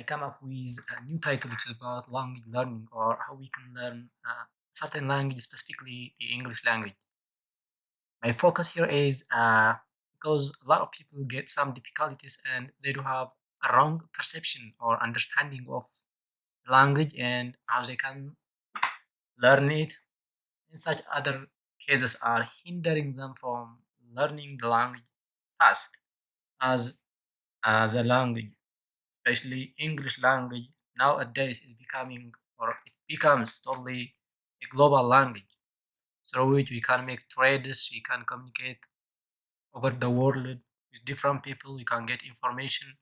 come up with a new title which is about language learning or how we can learn certain language, specifically the English language. My focus here is because a lot of people get some difficulties and they do have a wrong perception or understanding of language and how they can learn it. In such other cases are hindering them from learning the language fast as the language, especially English language, nowadays is becoming or it becomes totally a global language through which we can make trades, we can communicate over the world with different people, we can get information,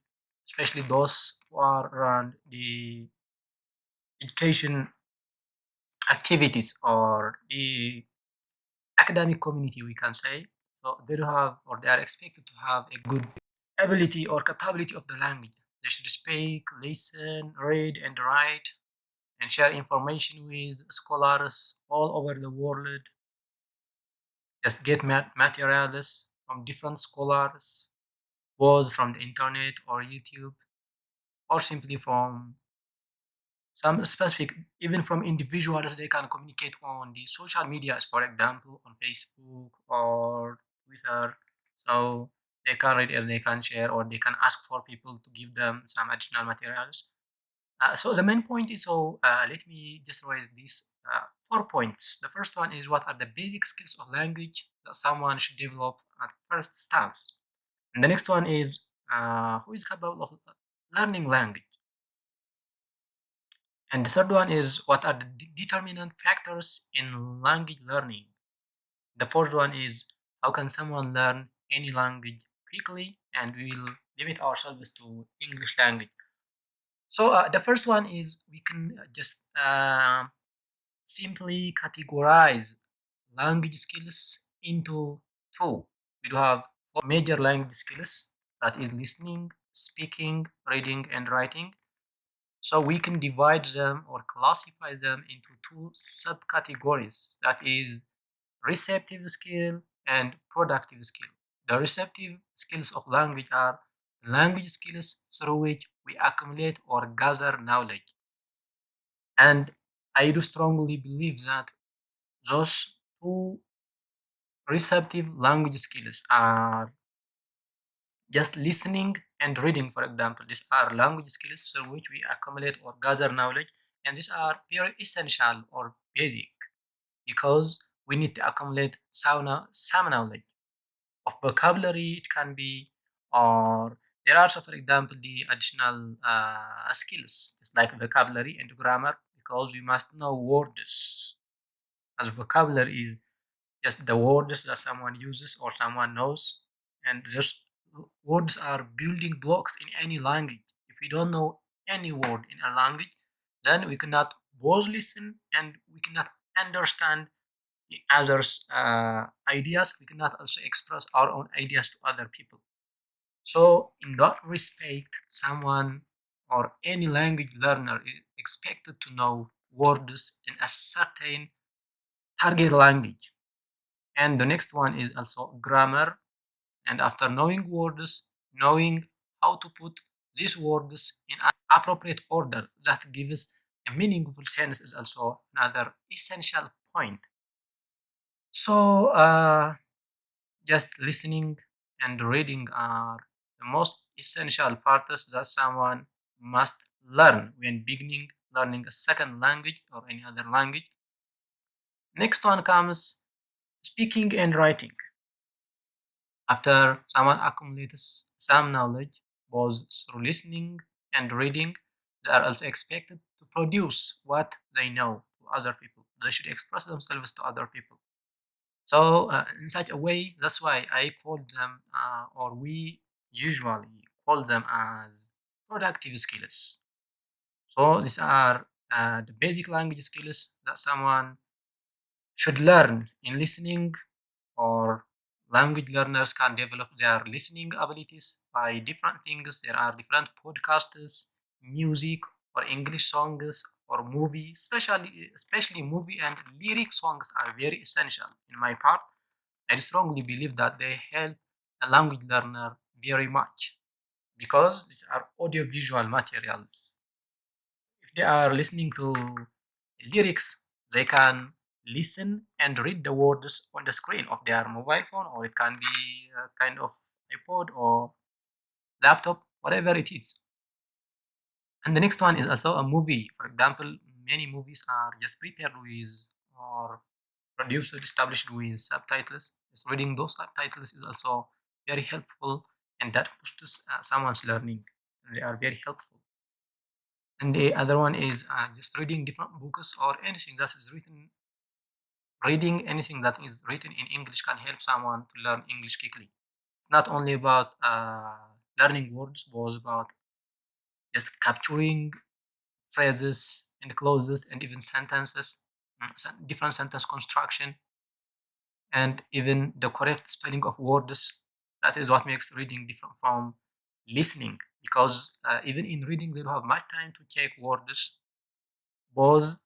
especially those who are around the education activities or the academic community, we can say. So they do have or they are expected to have a good ability or capability of the language. They should speak, listen, read, and write, and share information with scholars all over the world. Just get materials from different scholars, both from the internet or YouTube, or simply from some specific, even from individuals. They can communicate on the social medias, for example, on Facebook or Twitter. So they can read or they can share or they can ask for people to give them some additional materials. So the main point is, let me just raise these 4 points. The first one is what are the basic skills of language that someone should develop at first stance. And the next one is who is capable of learning language. And the third one is what are the determinant factors in language learning. The fourth one is how can someone learn any language quickly, and we will limit ourselves to English language. So the first one is we can just simply categorize language skills into two. We do have four major language skills, that is listening, speaking, reading, and writing. So we can divide them or classify them into two subcategories, that is receptive skill and productive skill. The receptive skills of language are language skills through which we accumulate or gather knowledge. And I do strongly believe that those two receptive language skills are just listening and reading, for example. These are language skills through which we accumulate or gather knowledge, and these are very essential or basic because we need to accumulate some knowledge of vocabulary. It can be, or there are also, for example, the additional skills, just like vocabulary and grammar, because we must know words, as vocabulary is just the words that someone uses or someone knows, and just words are building blocks in any language. If we don't know any word in a language, then we cannot both listen and we cannot understand the others ideas. We cannot also express our own ideas to other people. So in that respect, someone or any language learner is expected to know words in a certain target language. And the next one is also grammar. And after knowing words, knowing how to put these words in an appropriate order that gives a meaningful sense is also another essential point. So just listening and reading are the most essential parts that someone must learn when beginning learning a second language or any other language. Next one comes speaking and writing. After someone accumulates some knowledge, both through listening and reading, they are also expected to produce what they know to other people. They should express themselves to other people. So, in such a way, that's why I call them, or we usually call them as productive skills. So, these are the basic language skills that someone should learn in listening, or language learners can develop their listening abilities by different things. There are different podcasts, music, or English songs, or movie. Especially movie and lyric songs are very essential. In my part, I strongly believe that they help a language learner very much because these are audiovisual materials. If they are listening to lyrics, they can listen and read the words on the screen of their mobile phone, or it can be a kind of iPod or laptop, whatever it is. And the next one is also a movie. For example, many movies are just prepared with or produced established with subtitles. Just reading those subtitles is also very helpful, and that boosts someone's learning. They are very helpful. And the other one is just reading different books or anything that is written. Reading anything that is written in English can help someone to learn English quickly. It's not only about learning words, but also about just capturing phrases and clauses and even sentences, different sentence construction, and even the correct spelling of words. That is what makes reading different from listening, because even in reading, they don't have much time to check words, both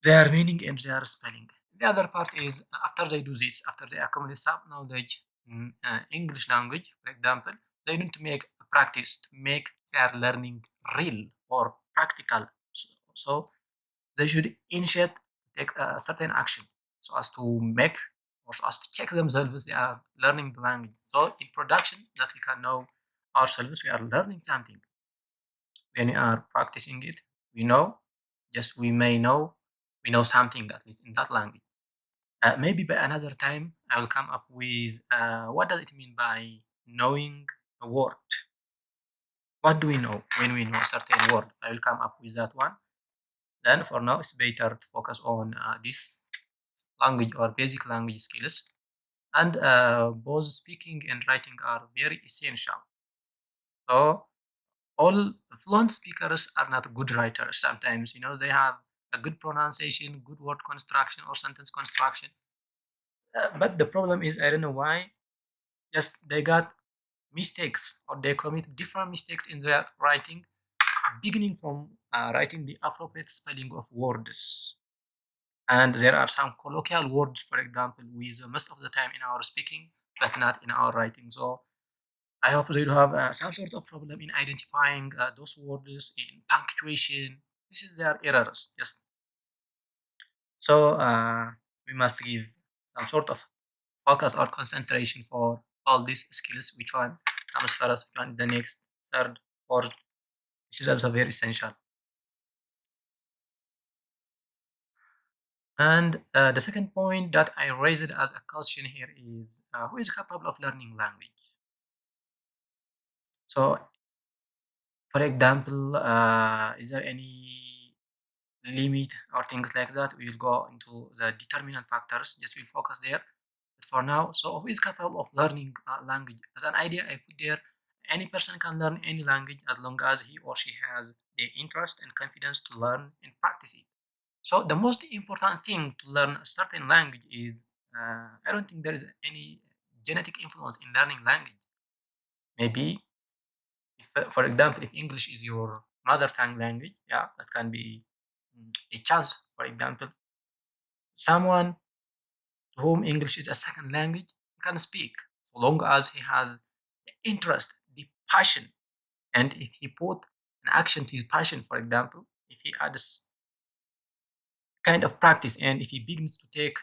their meaning and their spelling. The other part is after they do this, after they accumulate some knowledge in English language, for example, they need to make a practice to make their learning real or practical. So they should initiate take a certain action so as to make or so as to check themselves they are learning the language. So in production, that we can know ourselves we are learning something. When we are practicing it, we know, just we may know, we know something at least in that language. Maybe by another time, I will come up with what does it mean by knowing a word? What do we know when we know a certain word? I will come up with that one. Then for now, it's better to focus on this language or basic language skills. And both speaking and writing are very essential. So all fluent speakers are not good writers. Sometimes, they have a good pronunciation, good word construction or sentence construction. But the problem is, I don't know why, just they got mistakes or they commit different mistakes in their writing, beginning from writing the appropriate spelling of words. And there are some colloquial words, for example, we use most of the time in our speaking, but not in our writing. So I hope they do have some sort of problem in identifying those words in punctuation. This is their errors. Just so we must give some sort of focus or concentration for all these skills. Which one comes first? Which one the next, third, fourth? This is also very essential. And the second point that I raised as a question here is who is capable of learning language? So, for example, is there any limit or things like that? We will go into the determinant factors. Just we'll focus there. But for now, so who is capable of learning language? As an idea, I put there any person can learn any language as long as he or she has the interest and confidence to learn and practice it. So the most important thing to learn a certain language is I don't think there is any genetic influence in learning language. Maybe if, for example, if English is your mother tongue language, yeah, that can be a chance. For example, someone to whom English is a second language can speak so long as he has the interest, the passion, and if he put an action to his passion, for example, if he adds kind of practice and if he begins to take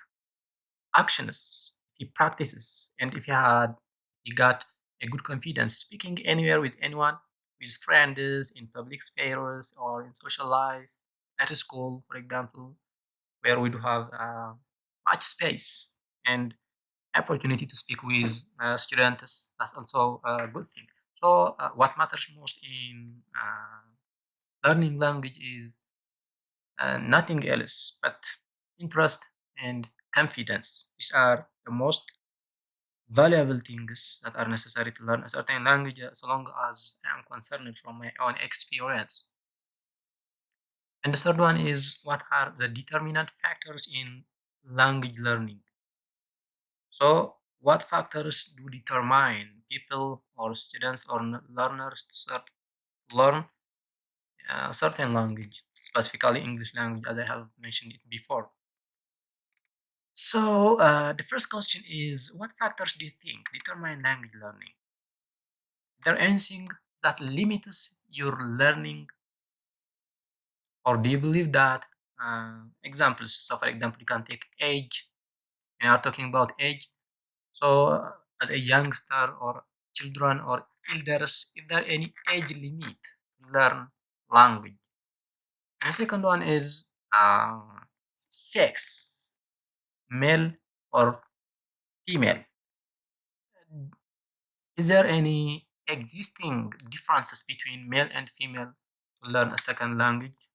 actions, he practices, and if he got a good confidence speaking anywhere with anyone, with friends, in public spheres or in social life, at a school, for example, where we do have much space and opportunity to speak with students. That's also a good thing. So, what matters most in learning language is nothing else but interest and confidence. These are the most valuable things that are necessary to learn a certain language as long as I am concerned from my own experience. And the third one is what are the determinant factors in language learning? So, what factors do determine people or students or learners to learn a certain language, specifically English language, as I have mentioned it before? So, the first question is what factors do you think determine language learning? Is there anything that limits your learning, or do you believe that examples? So, for example, you can take age. We are talking about age. So, as a youngster or children or elders, is there any age limit to learn language? The second one is sex, male or female. Is there any existing differences between male and female to learn a second language?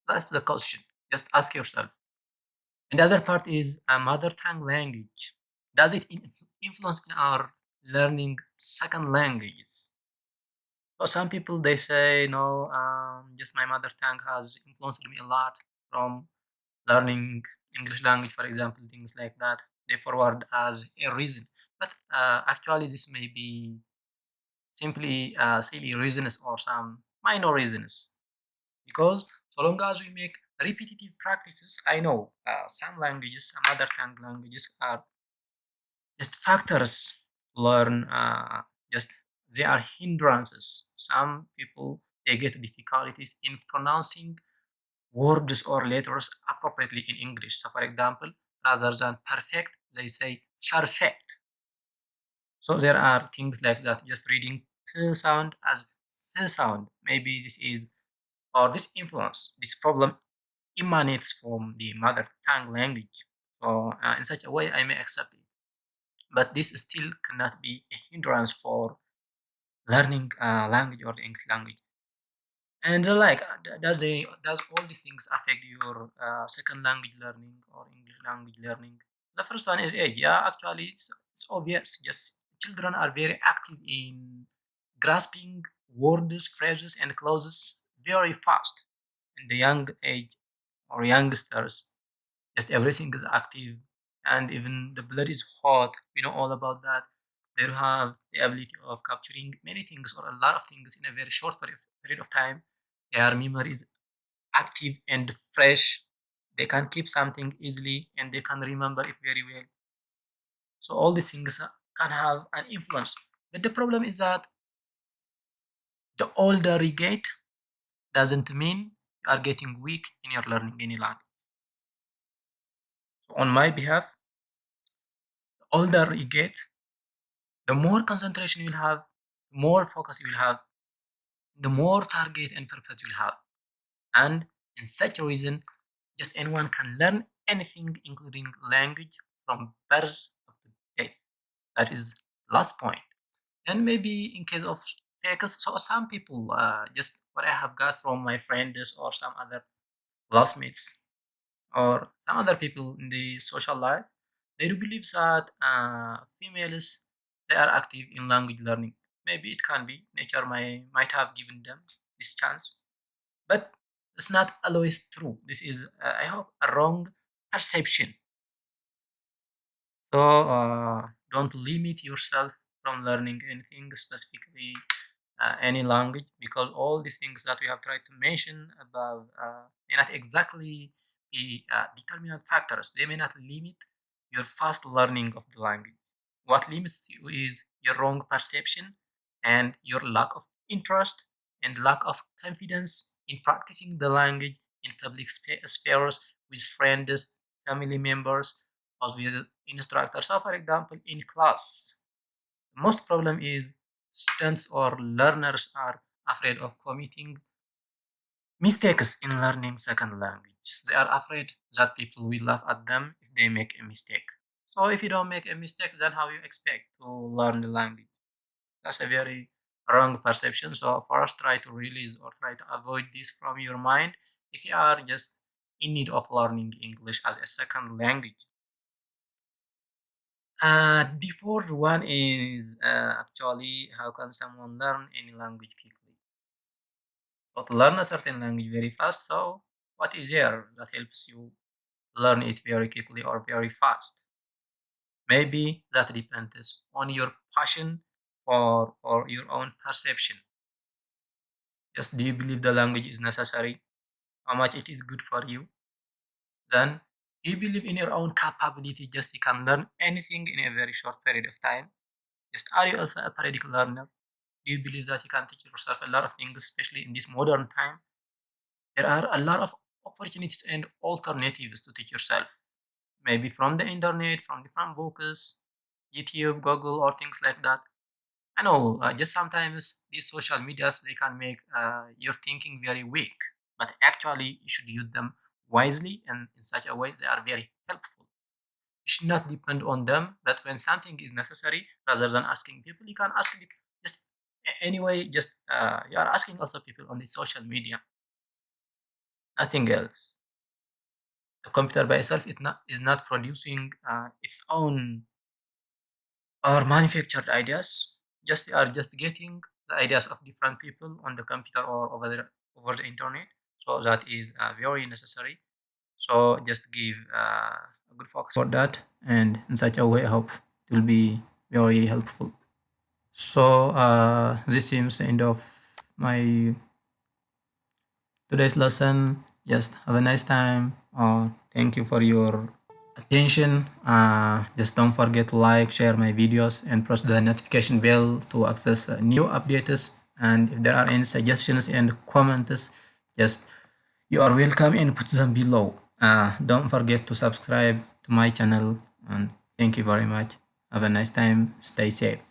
That's the question. Just ask yourself. And the other part is a mother tongue language. Does it influence in our learning second languages? So some people they say no, just my mother tongue has influenced me a lot from learning English language, for example, things like that. They forward as a reason, but actually this may be simply silly reasons or some minor reasons. Because so long as we make repetitive practices, I know some languages, some mother tongue languages are just factors to learn. Just they are hindrances. Some people they get difficulties in pronouncing words or letters appropriately in English. So, for example, rather than perfect, they say perfect. So there are things like that. Just reading p sound as th sound. Maybe this is or this influence, this problem emanates from the mother tongue language. So in such a way, I may accept it. But this still cannot be a hindrance for learning language or the English language. And does all these things affect your second language learning or English language learning? The first one is age. Yeah, actually, it's obvious. Yes, children are very active in grasping words, phrases, and clauses very fast. In the young age or youngsters, just everything is active, and even the blood is hot. We know all about that. They have the ability of capturing many things or a lot of things in a very short period of time. Their memory is active and fresh. They can keep something easily and they can remember it very well. So all these things can have an influence. But the problem is that the older you get doesn't mean you are getting weak in your learning any language. So on my behalf, the older you get, the more concentration you'll have, the more focus you'll have, the more target and purpose you'll have. And in such a reason, just anyone can learn anything, including language, from birth up to death. That is last point. And maybe in case of because so some people just what I have got from my friends or some other classmates or some other people in the social life, they do believe that females they are active in language learning. Maybe it can be nature might have given them this chance, but it's not always true. This is I hope a wrong perception. So don't limit yourself from learning anything specifically any language, because all these things that we have tried to mention above may not exactly be determinant factors. They may not limit your fast learning of the language. What limits you is your wrong perception and your lack of interest and lack of confidence in practicing the language in public spheres with friends, family members, or with instructors. So, for example, in class, most problem is students or learners are afraid of committing mistakes in learning second language. They are afraid that people will laugh at them if they make a mistake. So if you don't make a mistake, then how you expect to learn the language? That's a very wrong perception. So first try to release or try to avoid this from your mind if you are just in need of learning English as a second language. The fourth one is actually how can someone learn any language quickly? So to learn a certain language very fast, so what is there that helps you learn it very quickly or very fast? Maybe that depends on your passion or your own perception. Just do you believe the language is necessary? How much it is good for you? Then do you believe in your own capability just you can learn anything in a very short period of time? Just are you also a periodic learner? Do you believe that you can teach yourself a lot of things, especially in this modern time? There are a lot of opportunities and alternatives to teach yourself, maybe from the internet, from different books, YouTube, Google, or things like that. I know, just sometimes these social medias they can make your thinking very weak, but actually you should use them wisely and in such a way they are very helpful. You should not depend on them. But when something is necessary, rather than asking people, you can ask it just anyway. Just you are asking also people on the social media, nothing else. The computer by itself is not producing its own or manufactured ideas. Just they are just getting the ideas of different people on the computer or over the internet. So that is very necessary. So just give a good focus for that, and in such a way, I hope it will be very helpful. So this seems the end of my today's lesson. Just have a nice time. Thank you for your attention. Just don't forget to like, share my videos, and press the notification bell to access new updates. And if there are any suggestions and comments, just you are welcome and put them below. Don't forget to subscribe to my channel. And thank you very much. Have a nice time. Stay safe.